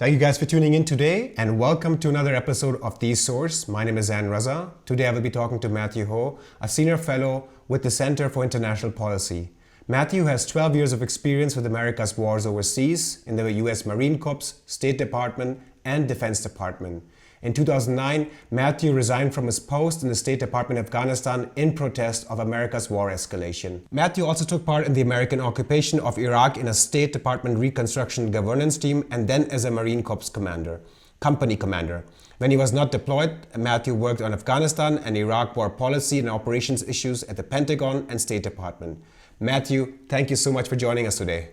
Thank you guys for tuning in today and welcome to another episode of The Source. My name is Zan Raza. Today I will be talking to Matthew Hoh, a senior fellow with the Center for International Policy. Matthew has 12 years of experience with America's wars overseas in the US Marine Corps, State Department, and Defense Department. In 2009, Matthew resigned from his post in the State Department of Afghanistan in protest of America's war escalation. Matthew also took part in the American occupation of Iraq in a State Department reconstruction governance team and then as a Marine Corps company commander. When he was not deployed, Matthew worked on Afghanistan and Iraq war policy and operations issues at the Pentagon and State Department. Matthew, thank you so much for joining us today.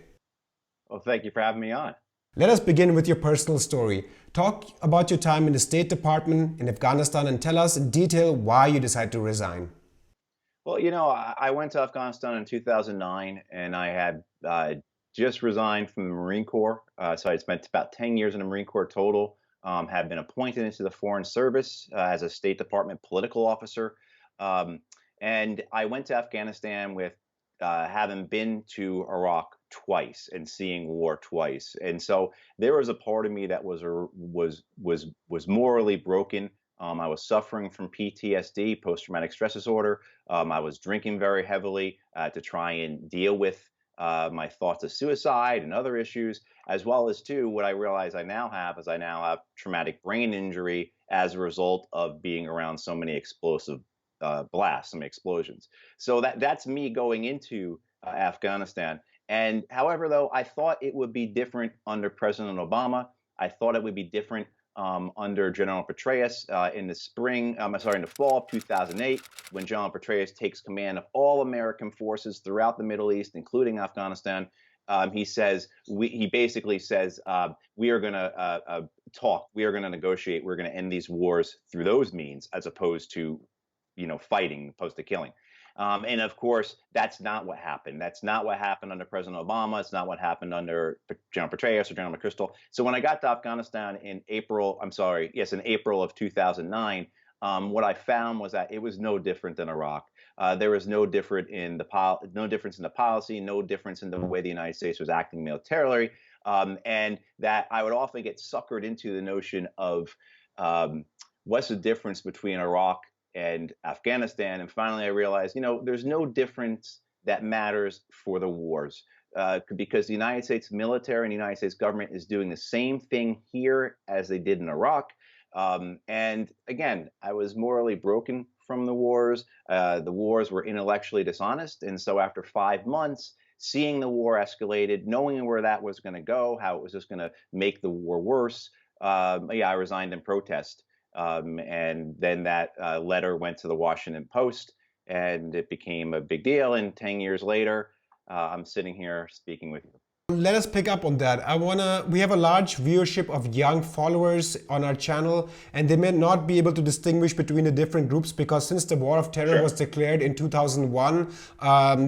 Well, thank you for having me on. Let us begin with your personal story. Talk about your time in the State Department in Afghanistan and tell us in detail why you decided to resign. Well, I went to Afghanistan in 2009 and I had just resigned from the Marine Corps. So I spent about 10 years in the Marine Corps total, had been appointed into the Foreign Service as a State Department political officer. And I went to Afghanistan with having been to Iraq twice and seeing war twice, and so there was a part of me that was morally broken. I was suffering from PTSD, post-traumatic stress disorder. I was drinking very heavily to try and deal with my thoughts of suicide and other issues, as well as too what I realize I now have is I now have traumatic brain injury as a result of being around so many explosive blasts, some explosions. So that's me going into Afghanistan. And however, though, I thought it would be different under President Obama. I thought it would be different under General Petraeus in the fall of 2008, when General Petraeus takes command of all American forces throughout the Middle East, including Afghanistan. He basically says, we are going to talk, we are going to negotiate, we're going to end these wars through those means, as opposed to fighting, opposed to killing. And of course, that's not what happened. That's not what happened under President Obama. It's not what happened under General Petraeus or General McChrystal. So when I got to Afghanistan in April of 2009, what I found was that it was no different than Iraq. There was no difference in the policy, no difference in the way the United States was acting militarily, and that I would often get suckered into the notion of what's the difference between Iraq and Afghanistan. And finally, I realized, there's no difference that matters for the wars, because the United States military and the United States government is doing the same thing here as they did in Iraq. And again, I was morally broken from the wars. The wars were intellectually dishonest. And so after 5 months, seeing the war escalated, knowing where that was going to go, how it was just going to make the war worse, I resigned in protest. And then that letter went to the Washington Post, and it became a big deal. And 10 years later, I'm sitting here speaking with you. Let us pick up on that. We have a large viewership of young followers on our channel, and they may not be able to distinguish between the different groups because since the war of terror was declared in 2001,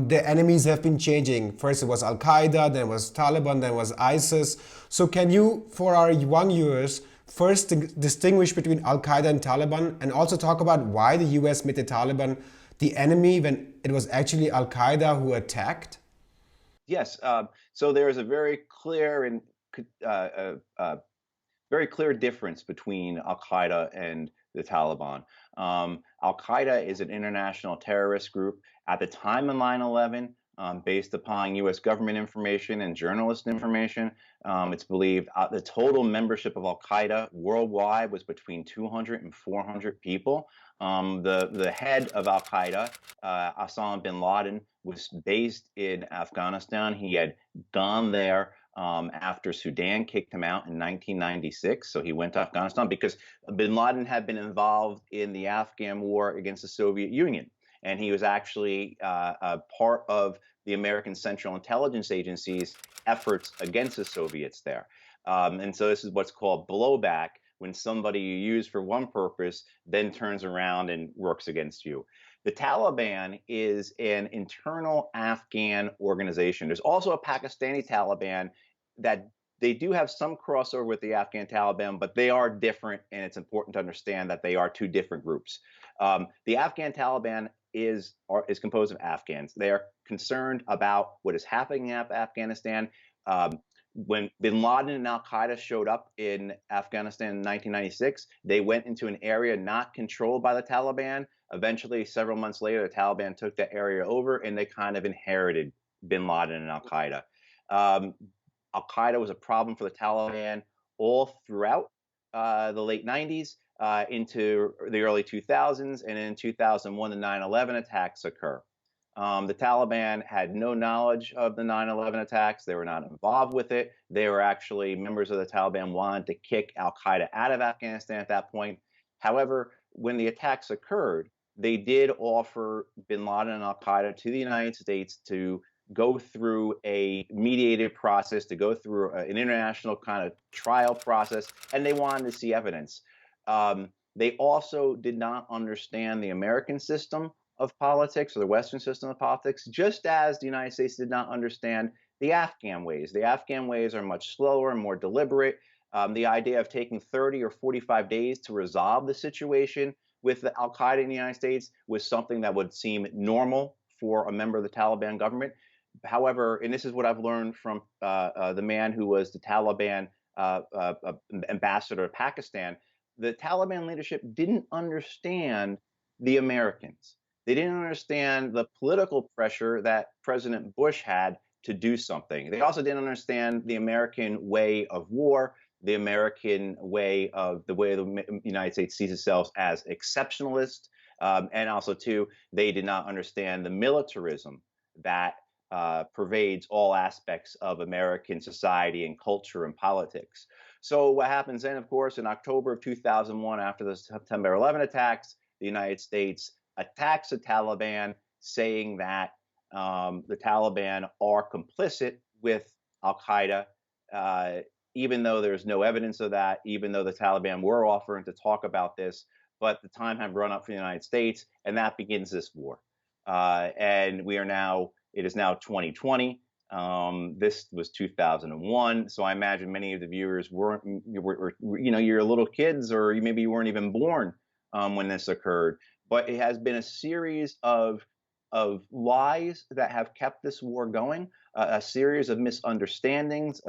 the enemies have been changing. First it was Al Qaeda, then it was Taliban, then it was ISIS. So can you, for our young viewers, first distinguish between Al Qaeda and Taliban, and also talk about why the US made the Taliban the enemy when it was actually Al Qaeda who attacked? Yes. So there is a very clear difference between Al Qaeda and the Taliban. Al Qaeda is an international terrorist group. At the time of 9/11, based upon U.S. government information and journalist information, it's believed the total membership of Al Qaeda worldwide was between 200 and 400 people. The head of Al Qaeda, Osama bin Laden, was based in Afghanistan. He had gone there after Sudan kicked him out in 1996. So he went to Afghanistan because bin Laden had been involved in the Afghan war against the Soviet Union. And he was actually a part of the American Central Intelligence Agency's efforts against the Soviets there. And so this is what's called blowback, when somebody you use for one purpose then turns around and works against you. The Taliban is an internal Afghan organization. There's also a Pakistani Taliban that they do have some crossover with the Afghan Taliban, but they are different, and it's important to understand that they are two different groups. The Afghan Taliban is composed of Afghans. They are concerned about what is happening in Afghanistan. when bin Laden and al-Qaeda showed up in Afghanistan in 1996, they went into an area not controlled by the Taliban. Eventually, several months later, the Taliban took that area over, and they kind of inherited bin Laden and al-Qaeda. Um, al-Qaeda was a problem for the Taliban all throughout the late 90s into the early 2000s, and in 2001, the 9/11 attacks occur. The Taliban had no knowledge of the 9/11 attacks. They were not involved with it. They were actually members of the Taliban wanted to kick al-Qaeda out of Afghanistan at that point. However, when the attacks occurred, they did offer bin Laden and al-Qaeda to the United States to go through a mediated process, to go through an international kind of trial process, and they wanted to see evidence. They also did not understand the American system of politics or the Western system of politics, just as the United States did not understand the Afghan ways. The Afghan ways are much slower and more deliberate. The idea of taking 30 or 45 days to resolve the situation with al-Qaeda in the United States was something that would seem normal for a member of the Taliban government. However, and this is what I've learned from the man who was the Taliban ambassador to Pakistan, the Taliban leadership didn't understand the Americans. They didn't understand the political pressure that President Bush had to do something. They also didn't understand the American way of war, the American way of the United States sees itself as exceptionalist. And also, too, they did not understand the militarism that pervades all aspects of American society and culture and politics. So what happens then, of course, in October of 2001, after the September 11 attacks, the United States attacks the Taliban, saying that the Taliban are complicit with al-Qaeda, even though there's no evidence of that, even though the Taliban were offering to talk about this, but the time had run up for the United States, and that begins this war. And it is now 2020. This was 2001, so I imagine many of the viewers you're little kids, or maybe you weren't even born when this occurred. But it has been a series of lies that have kept this war going, a series of misunderstandings,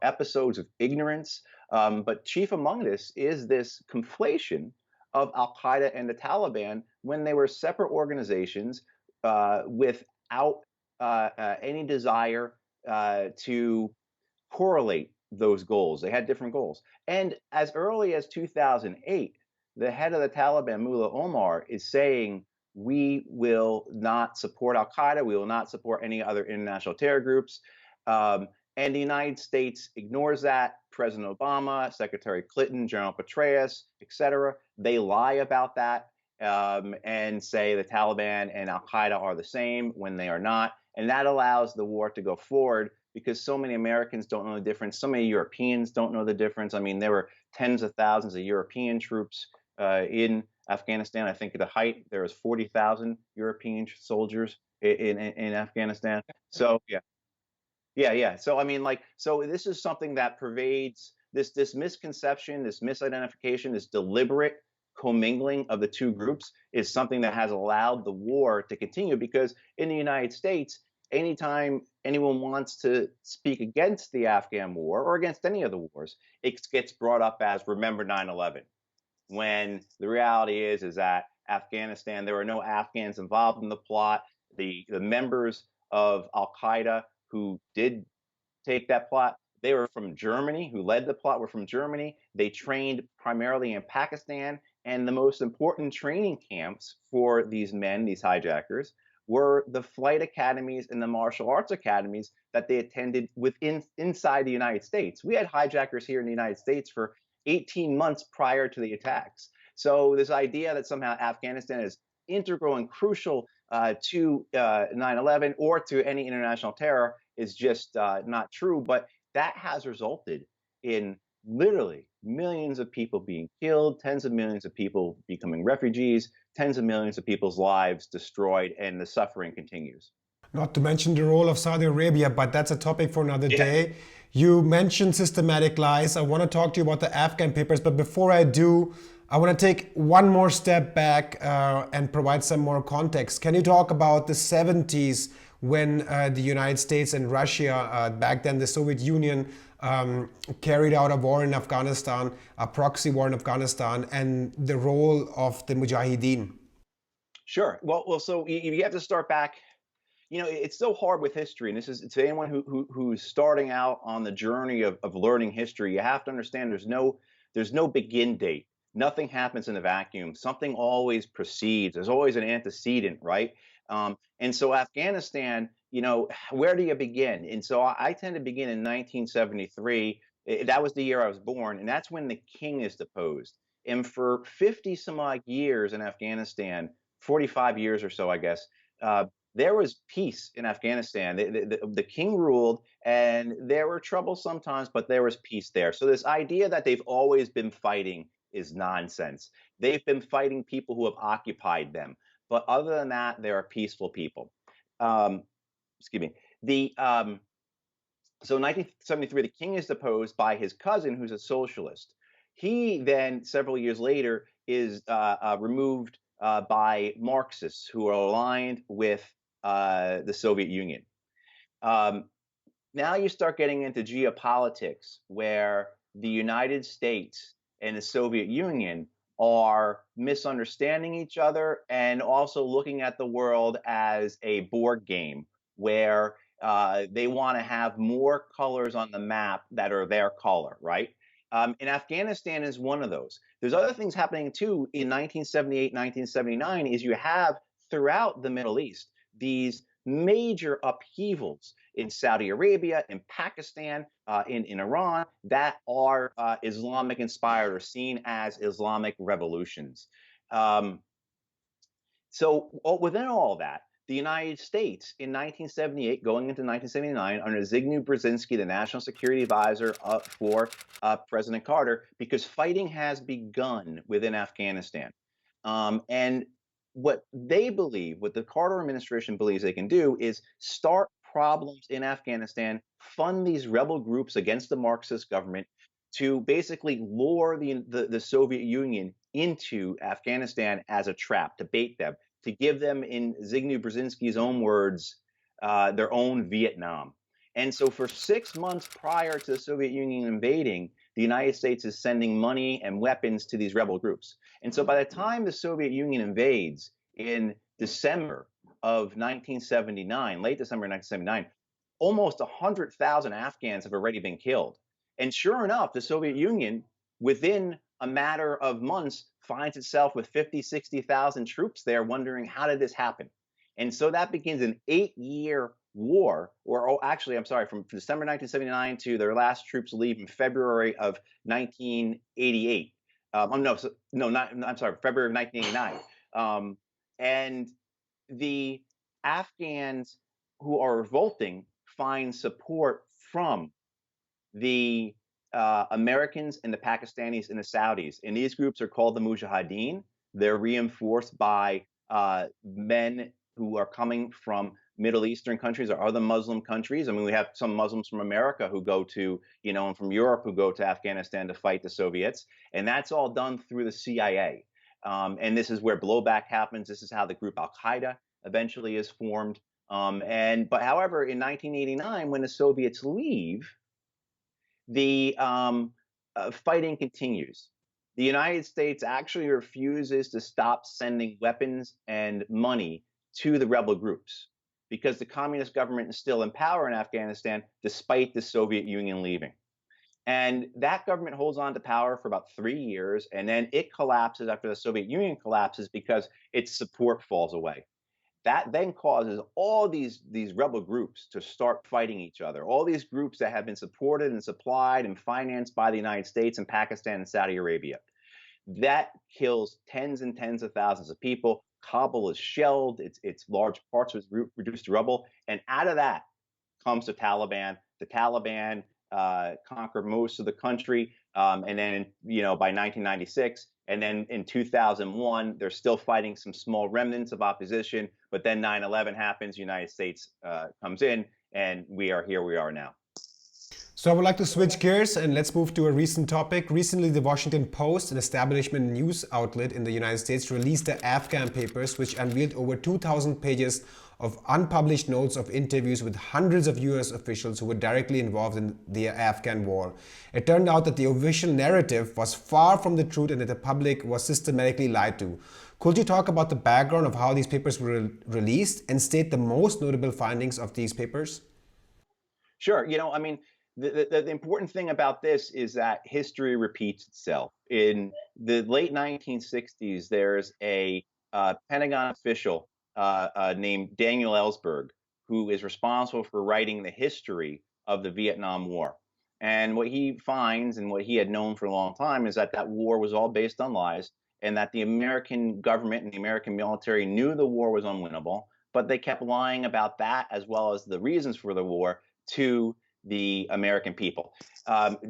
episodes of ignorance. But chief among this is this conflation of al-Qaeda and the Taliban when they were separate organizations without any desire to correlate those goals. They had different goals. And as early as 2008, the head of the Taliban, Mullah Omar, is saying, we will not support al-Qaeda, we will not support any other international terror groups. And the United States ignores that. President Obama, Secretary Clinton, General Petraeus, etc., they lie about that and say the Taliban and al-Qaeda are the same when they are not. And that allows the war to go forward because so many Americans don't know the difference. So many Europeans don't know the difference. I mean, there were tens of thousands of European troops in Afghanistan. I think at the height, there was 40,000 European soldiers in Afghanistan. So, yeah. So, I mean, so this is something that pervades this misconception, this misidentification, this deliberate commingling of the two groups is something that has allowed the war to continue, because in the United States, anytime anyone wants to speak against the Afghan war or against any of the wars, it gets brought up as remember 9/11, when the reality is that Afghanistan, there were no Afghans involved in the plot. The members of al-Qaeda who did take that plot, they were from Germany, who led the plot were from Germany. They trained primarily in Pakistan, and the most important training camps for these men, these hijackers, were the flight academies and the martial arts academies that they attended inside the United States. We had hijackers here in the United States for 18 months prior to the attacks. So this idea that somehow Afghanistan is integral and crucial to 9/11 or to any international terror is just not true. But that has resulted in literally millions of people being killed, tens of millions of people becoming refugees, tens of millions of people's lives destroyed, and the suffering continues. Not to mention the role of Saudi Arabia, but that's a topic for another day. You mentioned systematic lies. I want to talk to you about the Afghan papers, but before I do, I want to take one more step back and provide some more context. Can you talk about the 70s when the United States and Russia, back then the Soviet Union, carried out a war in Afghanistan, a proxy war in Afghanistan, and the role of the Mujahideen? Sure. Well, so you have to start back. It's so hard with history, and this is to anyone who's starting out on the journey of learning history. You have to understand there's no begin date. Nothing happens in a vacuum. Something always precedes. There's always an antecedent, right? And so Afghanistan, where do you begin? And so I tend to begin in 1973. That was the year I was born, and that's when the king is deposed. And for 50 some odd years in Afghanistan, 45 years or so, I guess, there was peace in Afghanistan. The king ruled, and there were troubles sometimes, but there was peace there. So this idea that they've always been fighting is nonsense. They've been fighting people who have occupied them. But other than that, they are peaceful people. Excuse me. So in 1973, the king is deposed by his cousin, who's a socialist. He then, several years later, is removed by Marxists who are aligned with the Soviet Union. Now you start getting into geopolitics, where the United States and the Soviet Union are misunderstanding each other and also looking at the world as a board game where they want to have more colors on the map that are their color, right? And Afghanistan is one of those. There's other things happening too in 1978, 1979, is you have throughout the Middle East these major upheavals in Saudi Arabia, in Pakistan, in Iran, that are Islamic inspired or seen as Islamic revolutions. So within all that, the United States in 1978, going into 1979, under Zbigniew Brzezinski, the National Security Advisor for President Carter, because fighting has begun within Afghanistan. And what they believe, what the Carter administration believes they can do, is start problems in Afghanistan, fund these rebel groups against the Marxist government to basically lure the Soviet Union into Afghanistan as a trap, to bait them, to give them, in Zbigniew Brzezinski's own words, their own Vietnam. And so for 6 months prior to the Soviet Union invading, the United States is sending money and weapons to these rebel groups. And so by the time the Soviet Union invades in December of 1979, late December 1979, almost 100,000 Afghans have already been killed. And sure enough, the Soviet Union, within a matter of months, finds itself with 50, 60,000 troops there, wondering, how did this happen? And so that begins an 8-year war, from December 1979 to their last troops leave in February of 1988. February of 1989. And the Afghans who are revolting find support from the Americans and the Pakistanis and the Saudis. And these groups are called the Mujahideen. They're reinforced by men who are coming from Middle Eastern countries or other Muslim countries. I mean, we have some Muslims from America who go to, and from Europe who go to Afghanistan to fight the Soviets. And that's all done through the CIA. And this is where blowback happens. This is how the group Al-Qaeda eventually is formed. But however, in 1989, when the Soviets leave, the fighting continues. The United States actually refuses to stop sending weapons and money to the rebel groups because the communist government is still in power in Afghanistan despite the Soviet Union leaving. And that government holds on to power for about 3 years, and then it collapses after the Soviet Union collapses because its support falls away. That then causes all these rebel groups to start fighting each other. All these groups that have been supported and supplied and financed by the United States and Pakistan and Saudi Arabia. That kills tens and tens of thousands of people. Kabul is shelled. Its large parts was reduced to rubble. And out of that comes the Taliban. The Taliban conquered most of the country. And then, by 1996, and then in 2001, they're still fighting some small remnants of opposition. But then 9/11 happens, United States comes in, and we are here we are now. So I would like to switch gears and let's move to a recent topic. Recently, the Washington Post, an establishment news outlet in the United States, released the Afghan Papers, which unveiled over 2,000 pages of unpublished notes of interviews with hundreds of US officials who were directly involved in the Afghan war. It turned out that the official narrative was far from the truth and that the public was systematically lied to. Could you talk about the background of how these papers were released and state the most notable findings of these papers? Sure. The important thing about this is that history repeats itself. In the late 1960s, there's a Pentagon official named Daniel Ellsberg, who is responsible for writing the history of the Vietnam War. And what he finds, and what he had known for a long time, is that that war was all based on lies, and that the American government and the American military knew the war was unwinnable, but they kept lying about that as well as the reasons for the war to the American people.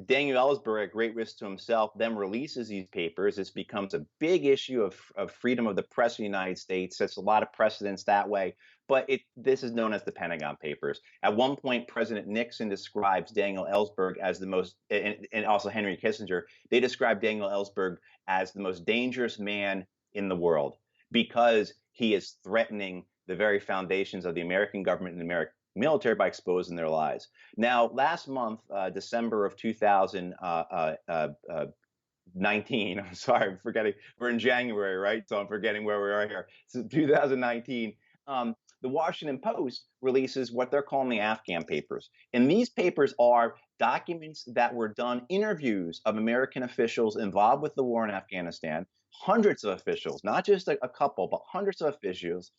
Daniel Ellsberg, at great risk to himself, then releases these papers. This becomes a big issue of freedom of the press in the United States. Sets a lot of precedents that way. But this is known as the Pentagon Papers. At one point, President Nixon describes Daniel Ellsberg as the most, and also Henry Kissinger, they describe Daniel Ellsberg as the most dangerous man in the world because he is threatening the very foundations of the American government and the American military by exposing their lies. Now, last month, December of 2019, I'm sorry, I'm forgetting, we're in January, right? So I'm forgetting where we are here. So 2019, the Washington Post releases what they're calling the Afghan Papers. And these papers are documents that were done, interviews of American officials involved with the war in Afghanistan, hundreds of officials, not just a couple, but hundreds of officials,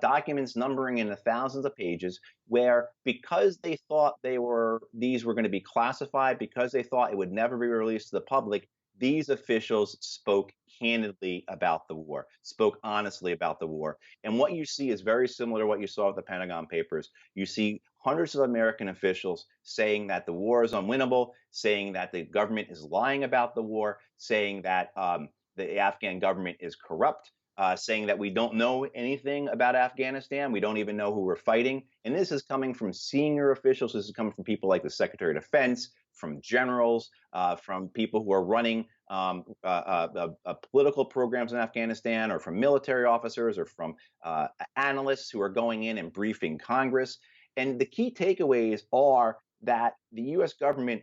documents numbering in the thousands of pages, where because they thought these were going to be classified, because they thought it would never be released to the public, these officials spoke candidly about the war, spoke honestly about the war. And what you see is very similar to what you saw with the Pentagon Papers. You see hundreds of American officials saying that the war is unwinnable, saying that the government is lying about the war, saying that the Afghan government is corrupt, saying that we don't know anything about Afghanistan. We don't even know who we're fighting. And this is coming from senior officials. This is coming from people like the Secretary of Defense, from generals, from people who are running political programs in Afghanistan, or from military officers, or from analysts who are going in and briefing Congress. And the key takeaways are that the U.S. government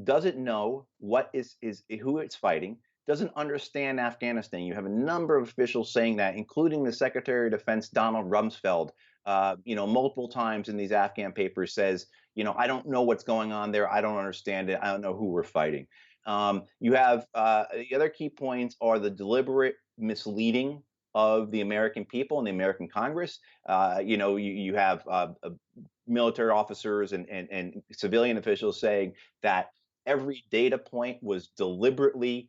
doesn't know what is who it's fighting, doesn't understand Afghanistan. You have a number of officials saying that, including the Secretary of Defense, Donald Rumsfeld, multiple times in these Afghan papers says, I don't know what's going on there. I don't understand it. I don't know who we're fighting. You have the other key points are the deliberate misleading of the American people and the American Congress. You have military officers and civilian officials saying that every data point was deliberately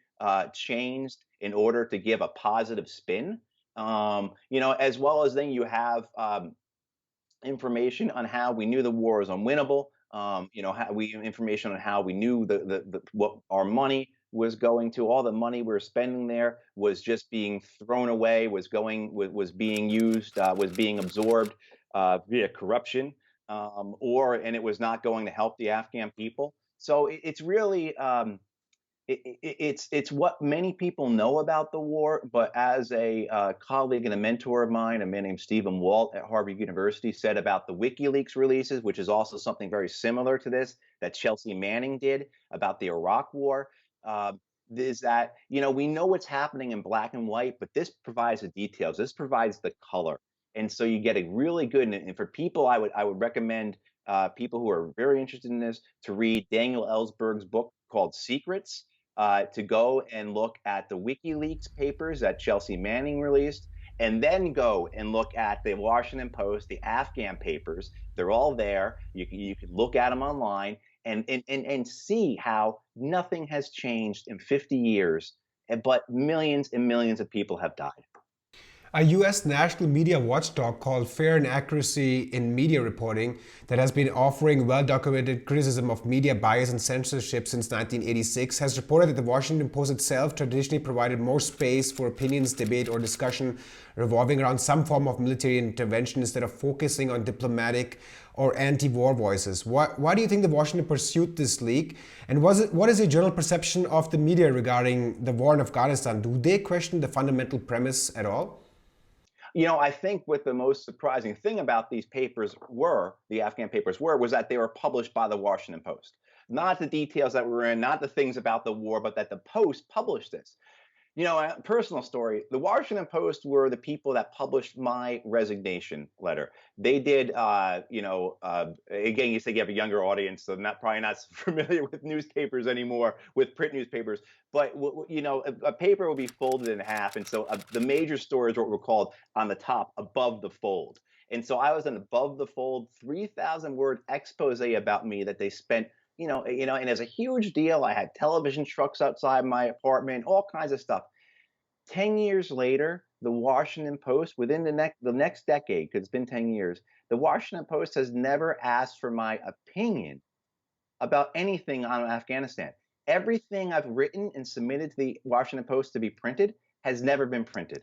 changed in order to give a positive spin, as well as then you have information on how we knew the war was unwinnable, information on how we knew what our money was going to. All the money we were spending there was just being thrown away, was being used, was being absorbed via corruption, and it was not going to help the Afghan people. So it's really it's what many people know about the war, but as a colleague and a mentor of mine, a man named Stephen Walt at Harvard University, said about the WikiLeaks releases, which is also something very similar to this that Chelsea Manning did about the Iraq War, is that we know what's happening in black and white, but this provides the details. This provides the color, and so you get a really good. And for people, I would recommend people who are very interested in this to read Daniel Ellsberg's book called Secrets. To go and look at the WikiLeaks papers that Chelsea Manning released, and then go and look at the Washington Post, the Afghan papers. They're all there. You can look at them online and see how nothing has changed in 50 years, but millions and millions of people have died. A U.S. national media watchdog called Fair and Accuracy in Media Reporting, that has been offering well-documented criticism of media bias and censorship since 1986, has reported that the Washington Post itself traditionally provided more space for opinions, debate, or discussion revolving around some form of military intervention instead of focusing on diplomatic or anti-war voices. Why do you think the Washington pursued this leak? And what is your general perception of the media regarding the war in Afghanistan? Do they question the fundamental premise at all? I think what the most surprising thing about these papers were, the Afghan papers were, was that they were published by the Washington Post. Not the details that were in, not the things about the war, but that the Post published this. A personal story. The Washington Post were the people that published my resignation letter. They did, again, you say you have a younger audience, so probably not familiar with newspapers anymore, with print newspapers. But a paper would be folded in half, and so the major stories were what were called on the top, above the fold. And so I was an above the fold, 3,000 word expose about me that they spent and as a huge deal. I had television trucks outside my apartment, all kinds of stuff. 10 years later, the Washington Post, within the next decade, because it's been 10 years, the Washington Post has never asked for my opinion about anything on Afghanistan. Everything I've written and submitted to the Washington Post to be printed has never been printed.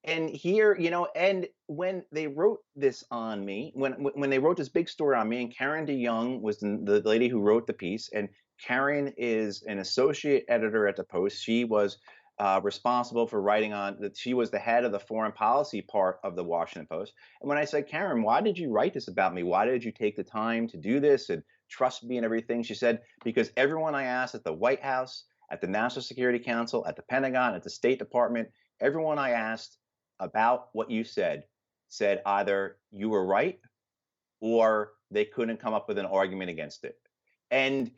And here, and when they wrote this on me, when they wrote this big story on me, and Karen DeYoung was the lady who wrote the piece, and Karen is an associate editor at the Post. She was responsible for writing on that. She was the head of the foreign policy part of the Washington Post. And when I said, Karen, why did you write this about me? Why did you take the time to do this and trust me and everything? She said, because everyone I asked at the White House, at the National Security Council, at the Pentagon, at the State Department, everyone I asked about what you said either you were right or they couldn't come up with an argument against it. And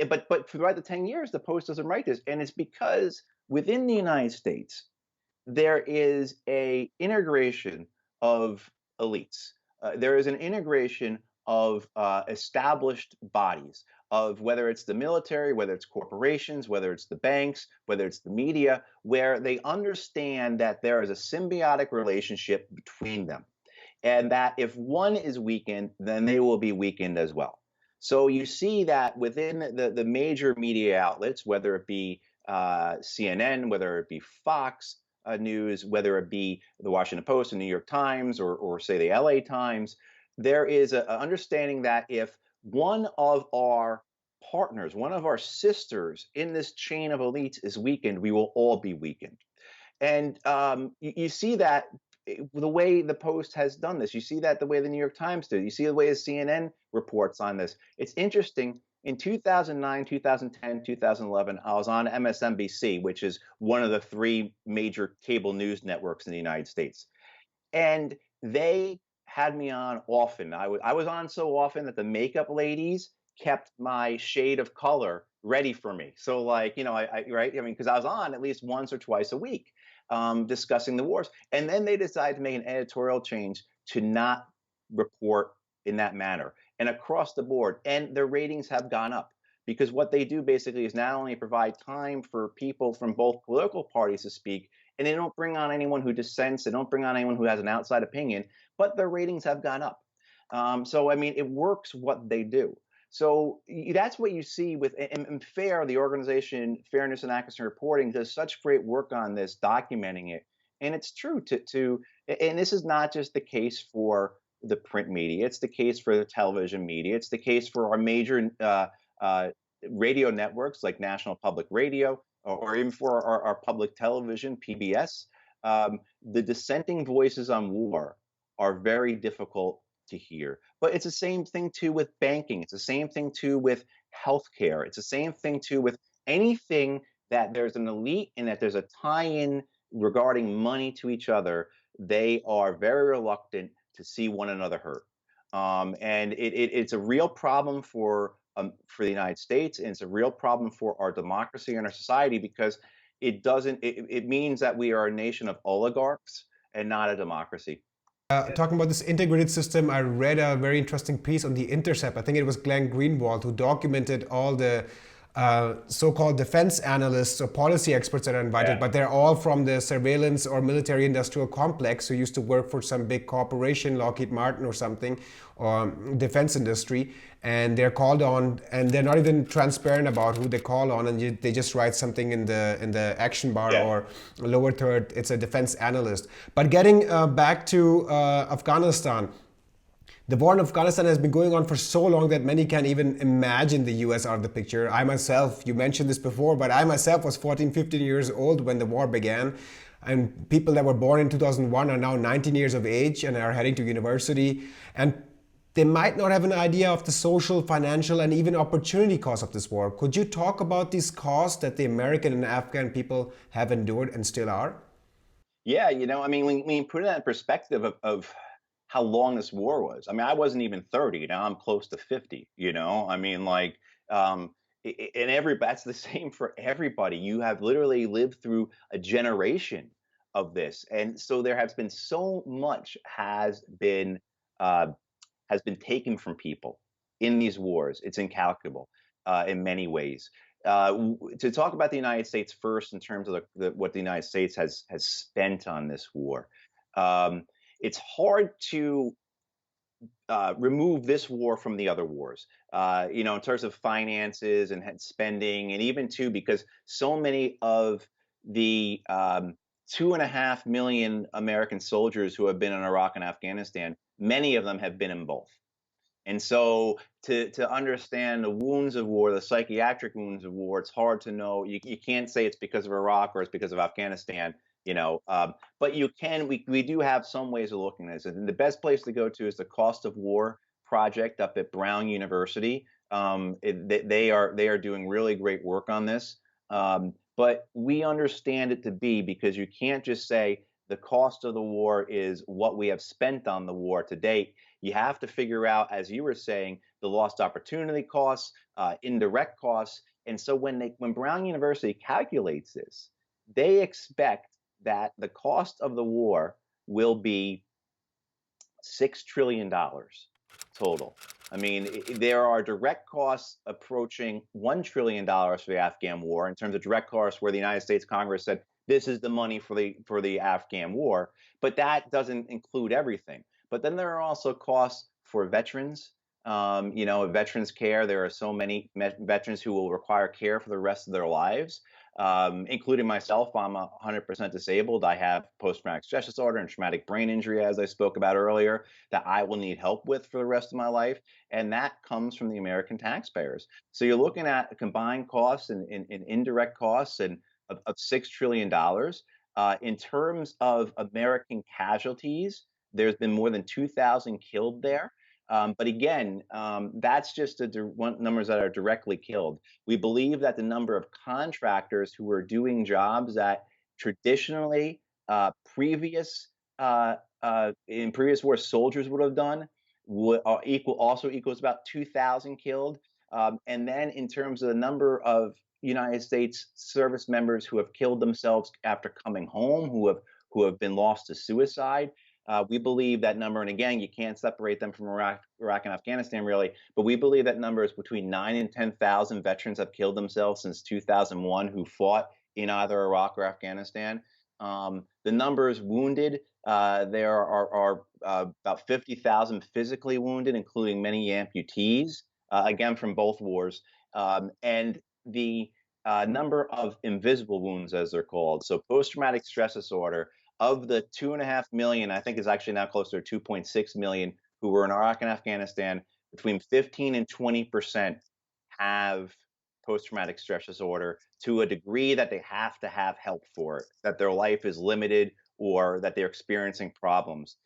but throughout the 10 years, the Post doesn't write this, and it's because within the United States there is a integration of elites. There is an integration of established bodies, of whether it's the military, whether it's corporations, whether it's the banks, whether it's the media, where they understand that there is a symbiotic relationship between them, and that if one is weakened, then they will be weakened as well. So you see that within the major media outlets, whether it be CNN, whether it be Fox News, whether it be the Washington Post, the New York Times, or say the LA Times, there is an understanding that if one of our partners, one of our sisters in this chain of elites is weakened, we will all be weakened. And you see that the way the Post has done this. You see that the way the New York Times did. You see the way the CNN reports on this. It's interesting. In 2009, 2010, 2011, I was on MSNBC, which is one of the three major cable news networks in the United States. And they had me on often. I was on so often that the makeup ladies kept my shade of color ready for me. So right? Because I was on at least once or twice a week discussing the wars. And then they decided to make an editorial change to not report in that manner and across the board. And their ratings have gone up because what they do basically is not only provide time for people from both political parties to speak, and they don't bring on anyone who dissents, they don't bring on anyone who has an outside opinion, but their ratings have gone up. So, it works what they do. So that's what you see with, and FAIR, the organization Fairness and Accuracy Reporting, does such great work on this, documenting it. And it's true and this is not just the case for the print media, it's the case for the television media, it's the case for our major radio networks like National Public Radio, or even for our public television, PBS. The dissenting voices on war are very difficult to hear. But it's the same thing too with banking. It's the same thing too with healthcare. It's the same thing too with anything that there's an elite and that there's a tie-in regarding money to each other. They are very reluctant to see one another hurt. And it's a real problem for the United States, and it's a real problem for our democracy and our society, because it means that we are a nation of oligarchs and not a democracy. Talking about this integrated system, I read a very interesting piece on The Intercept. I think it was Glenn Greenwald who documented all the so-called defense analysts or policy experts that are invited, but they're all from the surveillance or military industrial complex who used to work for some big corporation, Lockheed Martin or something, or defense industry, and they're called on, and they're not even transparent about who they call on, and they just write something in the action bar or lower third, it's a defense analyst. But getting back to Afghanistan, the war in Afghanistan has been going on for so long that many can't even imagine the US out of the picture. I myself, you mentioned this before, but I myself was 14, 15 years old when the war began. and people that were born in 2001 are now 19 years of age and are heading to university, and they might not have an idea of the social, financial, and even opportunity cost of this war. Could you talk about these costs that the American and Afghan people have endured and still are? Yeah, I mean, when you put it in perspective of how long this war was. I mean, I wasn't even 30. Now I'm close to 50, I mean, like, and that's the same for everybody. You have literally lived through a generation of this. And so there has been so much uh, has been taken from people in these wars. It's incalculable in many ways. To talk about the United States first, in terms of what the United States has spent on this war, um, it's hard to remove this war from the other wars. In terms of finances and spending, and even too, because so many of the 2.5 million American soldiers who have been in Iraq and Afghanistan, many of them have been in both. And so to understand the wounds of war, the psychiatric wounds of war, it's hard to know. You can't say it's because of Iraq or it's because of Afghanistan, but we do have some ways of looking at this. And the best place to go to is the Cost of War project up at Brown University. They are doing really great work on this. But we understand it to be, because you can't just say the cost of the war is what we have spent on the war to date. You have to figure out, as you were saying, the lost opportunity costs, indirect costs. And so when Brown University calculates this, they expect that the cost of the war will be $6 trillion total. I mean, there are direct costs approaching $1 trillion for the Afghan war, in terms of direct costs, where the United States Congress said this is the money for the Afghan war, but that doesn't include everything. But then there are also costs for veterans. Veterans care. There are so many veterans who will require care for the rest of their lives, including myself. I'm 100% disabled. I have post-traumatic stress disorder and traumatic brain injury, as I spoke about earlier, that I will need help with for the rest of my life. And that comes from the American taxpayers. So you're looking at combined costs and indirect costs of $6 trillion. In terms of American casualties, there's been more than 2,000 killed there. But again, that's just numbers that are directly killed. We believe that the number of contractors who are doing jobs that traditionally in previous wars soldiers would have done also equals about 2,000 killed. And then in terms of the number of United States service members who have killed themselves after coming home, who have been lost to suicide, we believe that number, and again, you can't separate them from Iraq and Afghanistan really, but we believe that number is between 9 and 10,000 veterans have killed themselves since 2001 who fought in either Iraq or Afghanistan. The numbers wounded, there are about 50,000 physically wounded, including many amputees, again from both wars, and the number of invisible wounds, as they're called, so post-traumatic stress disorder. Of the 2.5 million, I think is actually now closer to 2.6 million who were in Iraq and Afghanistan, between 15 and 20% have post-traumatic stress disorder to a degree that they have to have help for it, that their life is limited or that they're experiencing problems.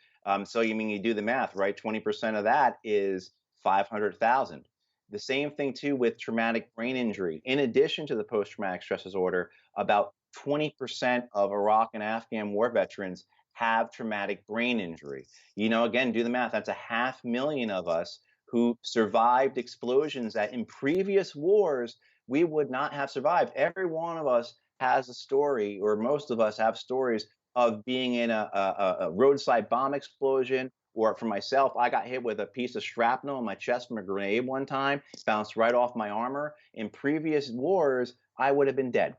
So you do the math, right? 20% of that is 500,000. The same thing too with traumatic brain injury. In addition to the post-traumatic stress disorder, about 20% of Iraq and Afghan war veterans have traumatic brain injury. Again, do the math. That's 500,000 of us who survived explosions that in previous wars we would not have survived. Every one of us has a story, or most of us have stories of being in a roadside bomb explosion. Or for myself, I got hit with a piece of shrapnel in my chest from a grenade one time, bounced right off my armor. In previous wars, I would have been dead.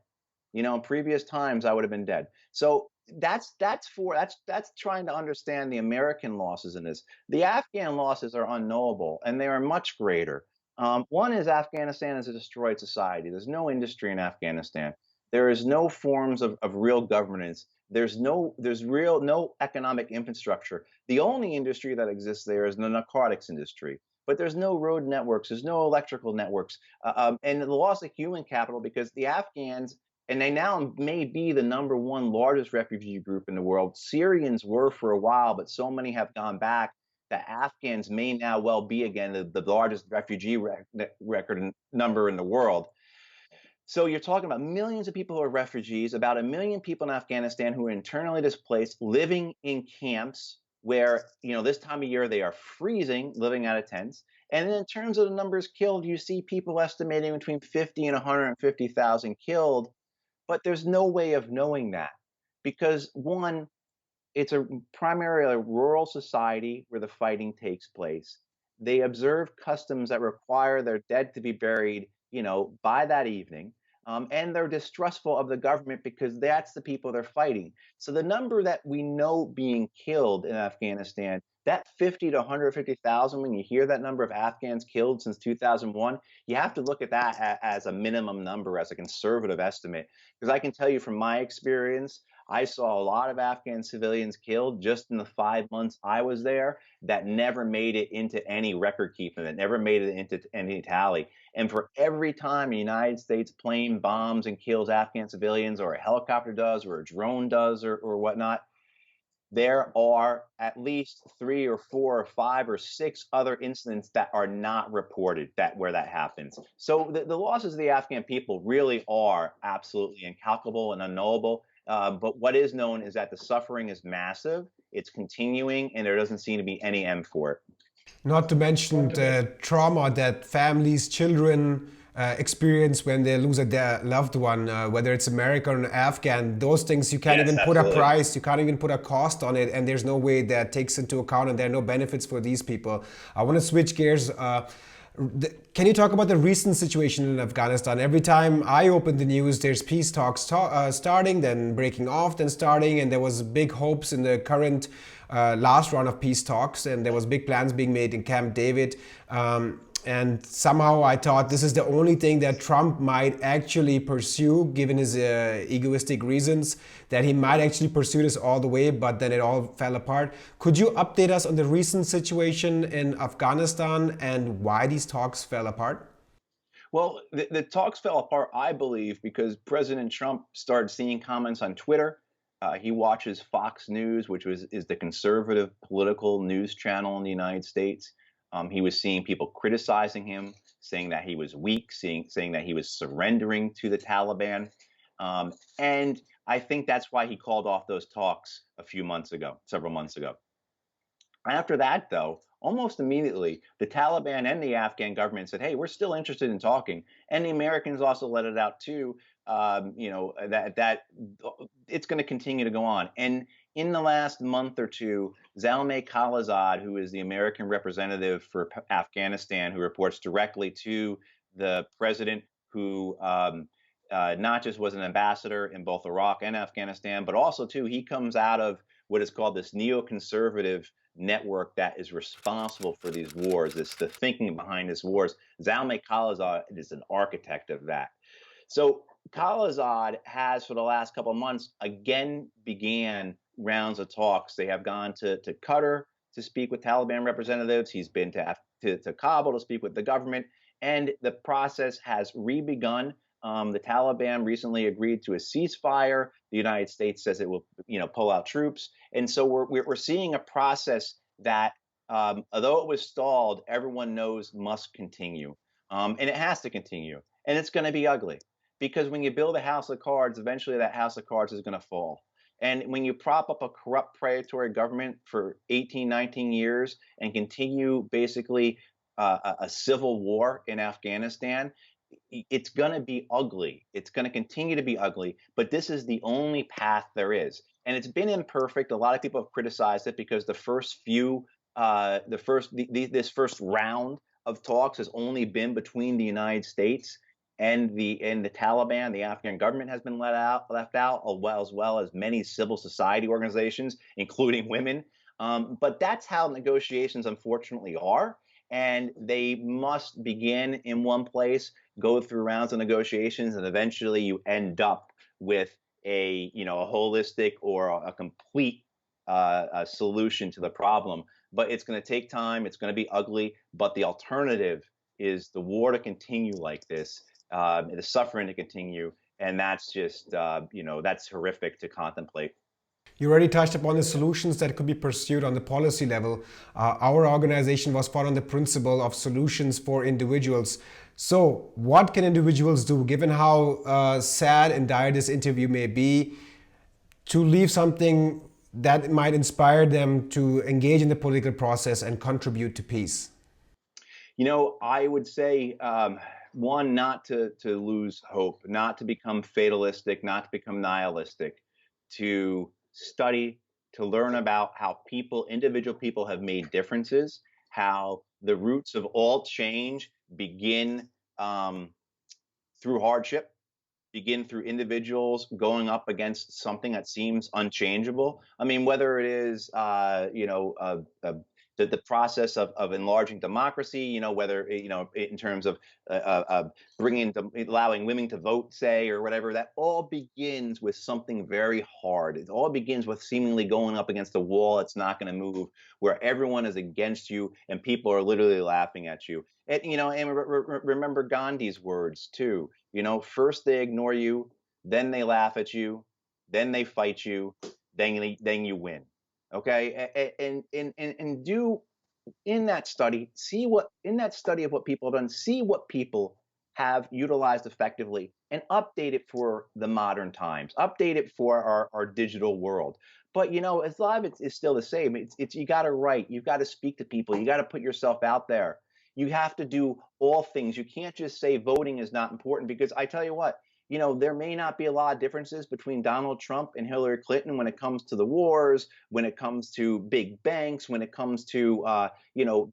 In previous times, I would have been dead. So that's trying to understand the American losses in this. The Afghan losses are unknowable, and they are much greater. One is Afghanistan is a destroyed society. There's no industry in Afghanistan. There is no forms of real governance. There's no economic infrastructure. The only industry that exists there is the narcotics industry. But there's no road networks. There's no electrical networks, and the loss of human capital, because the Afghans and they now may be the #1 largest refugee group in the world. Syrians were for a while, but so many have gone back that Afghans may now well be again the largest refugee record number in the world. So you're talking about millions of people who are refugees, about 1 million people in Afghanistan who are internally displaced, living in camps where, this time of year they are freezing, living out of tents. And then in terms of the numbers killed, you see people estimating between 50 and 150,000 killed, but there's no way of knowing that because one, it's a primarily a rural society where the fighting takes place. They observe customs that require their dead to be buried, by that evening. And they're distrustful of the government because that's the people they're fighting. So the number that we know being killed in Afghanistan, that 50 to 150,000, when you hear that number of Afghans killed since 2001, you have to look at that as a minimum number, as a conservative estimate. Because I can tell you from my experience, I saw a lot of Afghan civilians killed just in the 5 months I was there that never made it into any record keeping, that never made it into any tally. And for every time a United States plane bombs and kills Afghan civilians, or a helicopter does, or a drone does, or whatnot, there are at least 3 or 4 or 5 or 6 other incidents that are not reported where that happens. So the losses of the Afghan people really are absolutely incalculable and unknowable. But what is known is that the suffering is massive, it's continuing, and there doesn't seem to be any end for it. Not to mention the trauma that families, children experience when they lose their loved one, whether it's American or Afghan. Those things you can't Yes, even put a absolutely. price, you can't even put a cost on it, and there's no way that takes into account, and there are no benefits for these people. I want to switch gears. Can you talk about the recent situation in Afghanistan? Every time I open the news, there's peace talks starting, then breaking off, then starting, and there was big hopes in the current last round of peace talks, and there was big plans being made in Camp David. And somehow I thought this is the only thing that Trump might actually pursue, given his egoistic reasons, that he might actually pursue this all the way, but then it all fell apart. Could you update us on the recent situation in Afghanistan and why these talks fell apart? Well, the talks fell apart, I believe, because President Trump started seeing comments on Twitter. He watches Fox News, which is the conservative political news channel in the United States. He was seeing people criticizing him, saying that he was weak, saying that he was surrendering to the Taliban. And I think that's why he called off those talks several months ago. After that, though, almost immediately, the Taliban and the Afghan government said, "Hey, we're still interested in talking," and the Americans also let it out too. That it's going to continue to go on. And in the last month or two, Zalmay Khalilzad, who is the American representative for Afghanistan, who reports directly to the president, who not just was an ambassador in both Iraq and Afghanistan, but also too he comes out of what is called this neoconservative network that is responsible for these wars, the thinking behind these wars. Zalmay Khalilzad is an architect of that. So Khalilzad has, for the last couple of months, again began rounds of talks. They have gone to Qatar to speak with Taliban representatives. He's been to Kabul to speak with the government, and the process has re-begun. The Taliban recently agreed to a ceasefire. The United States says it will, pull out troops, and so we're seeing a process that, although it was stalled, everyone knows must continue, and it has to continue, and it's going to be ugly because when you build a house of cards, eventually that house of cards is going to fall. And when you prop up a corrupt, predatory government for 18, 19 years and continue basically a civil war in Afghanistan, it's going to be ugly. It's going to continue to be ugly, but this is the only path there is. And it's been imperfect. A lot of people have criticized it because the first few, this first round of talks has only been between the United States and the Taliban. The Afghan government has been left out, as well as many civil society organizations, including women. But that's how negotiations, unfortunately, are. And they must begin in one place, go through rounds of negotiations, and eventually you end up with a holistic or a complete a solution to the problem. But it's going to take time. It's going to be ugly. But the alternative is the war to continue like this, the suffering to continue, And that's just, that's horrific to contemplate. You already touched upon the solutions that could be pursued on the policy level. Our organization was founded on the principle of solutions for individuals. So what can individuals do, given how sad and dire this interview may be, to leave something that might inspire them to engage in the political process and contribute to peace? I would say, one, not to lose hope, not to become fatalistic, not to become nihilistic, to study, to learn about how individual people have made differences, how the roots of all change begin through hardship, begin through individuals going up against something that seems unchangeable. I mean, whether it is, the process of enlarging democracy, whether, in terms of allowing women to vote, say, or whatever, that all begins with something very hard. It all begins with seemingly going up against a wall that's not going to move, where everyone is against you and people are literally laughing at you. And, remember Gandhi's words too. First they ignore you, then they laugh at you, then they fight you, then you win. Okay, and do in that study, in that study of what people have done, see what people have utilized effectively, and update it for the modern times, update it for our digital world. But as live, it's still the same. It's you got to write, you've got to speak to people, you got to put yourself out there. You have to do all things. You can't just say voting is not important, because I tell you what, there may not be a lot of differences between Donald Trump and Hillary Clinton when it comes to the wars, when it comes to big banks, when it comes to,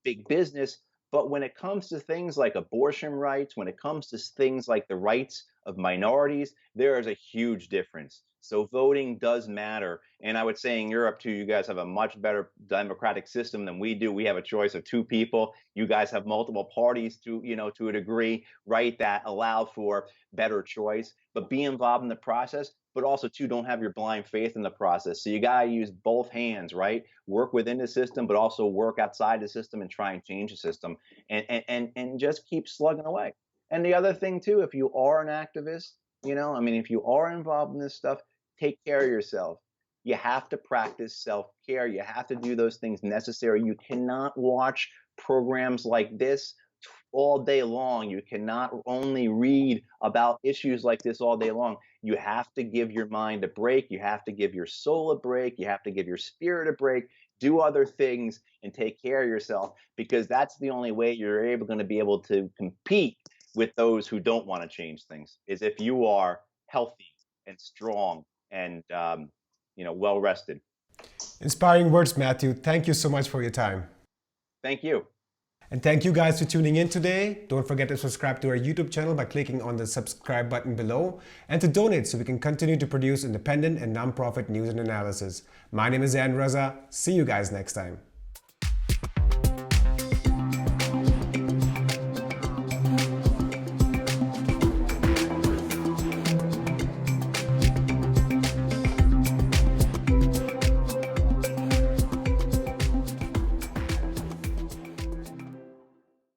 big business. But when it comes to things like abortion rights, when it comes to things like the rights of minorities, there is a huge difference. So voting does matter. And I would say in Europe too, you guys have a much better democratic system than we do. We have a choice of two people. You guys have multiple parties to a degree, right, that allow for better choice. But be involved in the process, but also too, don't have your blind faith in the process. So you got to use both hands, right? Work within the system, but also work outside the system and try and change the system, and just keep slugging away. And the other thing too, if you are an activist, if you are involved in this stuff, take care of yourself. You have to practice self-care. You have to do those things necessary. You cannot watch programs like this all day long. You cannot only read about issues like this all day long. You have to give your mind a break. You have to give your soul a break. You have to give your spirit a break. Do other things and take care of yourself, because that's the only way you're going to be able to compete with those who don't want to change things, is if you are healthy and strong and well rested. Inspiring words, Matthew. Thank you so much for your time. Thank you. And thank you guys for tuning in today. Don't forget to subscribe to our YouTube channel by clicking on the subscribe button below, and to donate so we can continue to produce independent and non-profit news and analysis. My name is Zain Raza. See you guys next time.